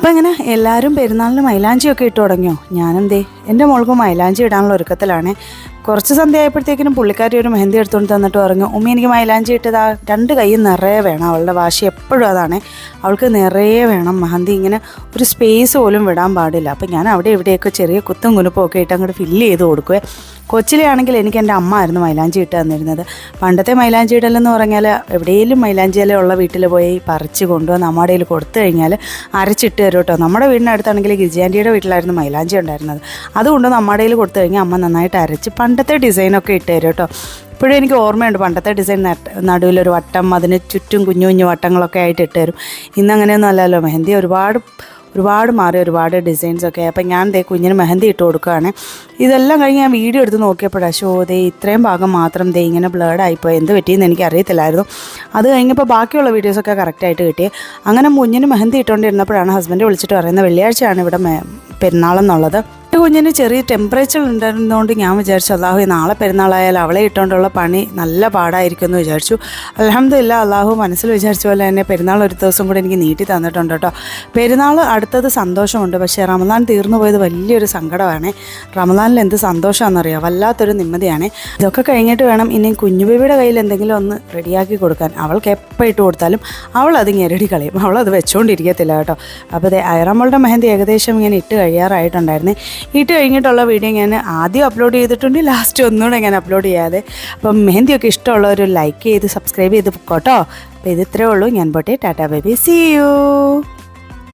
അപ്പോൾ ഇങ്ങനെ എല്ലാവരും പെരുന്നാളിന് മൈലാഞ്ചിയൊക്കെ ഇട്ട് തുടങ്ങിയോ? ഞാനെന്തേ എൻ്റെ മോൾക്ക് മൈലാഞ്ചി ഇടാനുള്ള ഒരുക്കത്തിലാണ്. കുറച്ച് സന്ധ്യ ആയപ്പോഴത്തേക്കിനും പുള്ളിക്കാരി ഒരു മെഹന്തി എടുത്തുകൊണ്ട് തന്നിട്ട് പറഞ്ഞു, ഉമ്മി എനിക്ക് മൈലാഞ്ചി ഇട്ടതാ 2 കൈ നിറയെ വേണം. അവളുടെ വാശി എപ്പോഴും അതാണ്, അവൾക്ക് നിറയെ വേണം മെഹന്തി, ഇങ്ങനെ ഒരു സ്പേസ് പോലും വിടാൻ പാടില്ല. അപ്പോൾ ഞാൻ അവിടെ ഇവിടെയൊക്കെ ചെറിയ കുത്തും കുനുപ്പൊക്കെ ഇട്ട് അങ്ങോട്ട് ഫില്ല് ചെയ്ത് കൊടുക്കുവേ. കൊച്ചിലെയാണെങ്കിൽ എനിക്ക് എൻ്റെ അമ്മ ആയിരുന്നു മൈലാഞ്ചി ഇട്ട് തന്നിരുന്നത്. പണ്ടത്തെ മൈലാഞ്ചി ഇടലെന്ന് പറഞ്ഞാൽ എവിടെയെങ്കിലും മൈലാഞ്ചി ഇല ഉള്ള വീട്ടിൽ പോയി പറിച്ച് കൊണ്ടുവന്ന് നമ്മുടെ കയ്യിൽ കൊടുത്തു കഴിഞ്ഞാൽ അരച്ചിട്ട് തരും കേട്ടോ. നമ്മുടെ വീടിനടുത്താണെങ്കിൽ ഗിജിയാൻ്റിയുടെ വീട്ടിലായിരുന്നു മൈലാഞ്ചി ഉണ്ടായിരുന്നത്. അതുകൊണ്ട് നമ്മുടെ കയ്യിൽ കൊടുത്തു കഴിഞ്ഞാൽ അമ്മ നന്നായിട്ട് അരച്ച് പണ്ടത്തെ ഡിസൈനൊക്കെ ഇട്ട് തരും കേട്ടോ. ഇപ്പോഴും എനിക്ക് ഓർമ്മയുണ്ട് പണ്ടത്തെ ഡിസൈൻ, നടുവിലൊരു വട്ടം, അതിന് ചുറ്റും കുഞ്ഞു കുഞ്ഞു വട്ടങ്ങളൊക്കെ ആയിട്ട് ഇട്ട് തരും. ഇന്നങ്ങനെയൊന്നും അല്ലല്ലോ, മെഹന്തി ഒരുപാട് മാറി, ഒരുപാട് ഡിസൈൻസൊക്കെ. അപ്പം ഞാൻ കുഞ്ഞിന് മെഹന്തി ഇട്ട് കൊടുക്കുകയാണ്. ഇതെല്ലാം കഴിഞ്ഞ് ഞാൻ വീഡിയോ എടുത്ത് നോക്കിയപ്പോഴാണ് ഇത്രയും ഭാഗം മാത്രം ഇങ്ങനെ ബ്ലേഡായിപ്പോയി, എന്ത് പറ്റിയെന്ന് എനിക്കറിയത്തില്ലായിരുന്നു. അത് കഴിഞ്ഞപ്പോൾ ബാക്കിയുള്ള വീഡിയോസൊക്കെ കറക്റ്റായിട്ട് കിട്ടി. അങ്ങനെ കുഞ്ഞിന് മെഹന്തി ഇട്ടുകൊണ്ടിരുന്നപ്പോഴാണ് ഹസ്ബൻഡ് വിളിച്ചിട്ട് പറയുന്നത് വെള്ളിയാഴ്ചയാണ് ഇവിടെ പെരുന്നാളെന്നുള്ളത്. കുഞ്ഞിന് ചെറിയ ടെമ്പറേച്ചർ ഉണ്ടായിരുന്നതുകൊണ്ട് ഞാൻ വിചാരിച്ചു അള്ളാഹു നാളെ പെരുന്നാളായാലും അവളെ ഇട്ടുകൊണ്ടുള്ള പണി നല്ല പാടായിരിക്കും എന്ന് വിചാരിച്ചു. അൽഹംദുലില്ലാ അള്ളാഹു മനസ്സിൽ വിചാരിച്ച പോലെ തന്നെ പെരുന്നാൾ ഒരു ദിവസം കൂടി എനിക്ക് നീട്ടി തന്നിട്ടുണ്ട് കേട്ടോ. പെരുന്നാൾ അടുത്തത് സന്തോഷമുണ്ട്, പക്ഷേ റമദാൻ തീർന്നു പോയത് വലിയൊരു സങ്കടമാണ്. റമദാനിൽ എന്ത് സന്തോഷമാണെന്നറിയാം, വല്ലാത്തൊരു നിമ്മതിയാണ്. ഇതൊക്കെ കഴിഞ്ഞിട്ട് വേണം ഇനി കുഞ്ഞുബേബിയുടെ കയ്യിൽ എന്തെങ്കിലും ഒന്ന് റെഡിയാക്കി കൊടുക്കാൻ. അവൾക്ക് എപ്പോൾ ഇട്ട് കൊടുത്താലും അവൾ അത് ഞെരടി കളയും, അവളത് വെച്ചുകൊണ്ടിരിക്കത്തില്ല കേട്ടോ. അപ്പോൾ ഐറമ്മളുടെ മെഹന്തി ഏകദേശം ഇങ്ങനെ ഇട്ട് കഴിയാറായിട്ടുണ്ടായിരുന്നേ. ഇട്ട് കഴിഞ്ഞിട്ടുള്ള വീഡിയോ ഞാൻ ആദ്യം അപ്ലോഡ് ചെയ്തിട്ടുണ്ട്, ലാസ്റ്റ് ഒന്നുകൂടെ ഞാൻ അപ്ലോഡ് ചെയ്യാതെ. അപ്പം മെഹന്തിയൊക്കെ ഇഷ്ടമുള്ളവർ ലൈക്ക് ചെയ്ത് സബ്സ്ക്രൈബ് ചെയ്ത് പോട്ടോ. അപ്പോൾ ഇത് ഇത്രയേ ഉള്ളൂ. ഞാൻ പോട്ടെ, ടാറ്റാ ബേബി, സീ യു.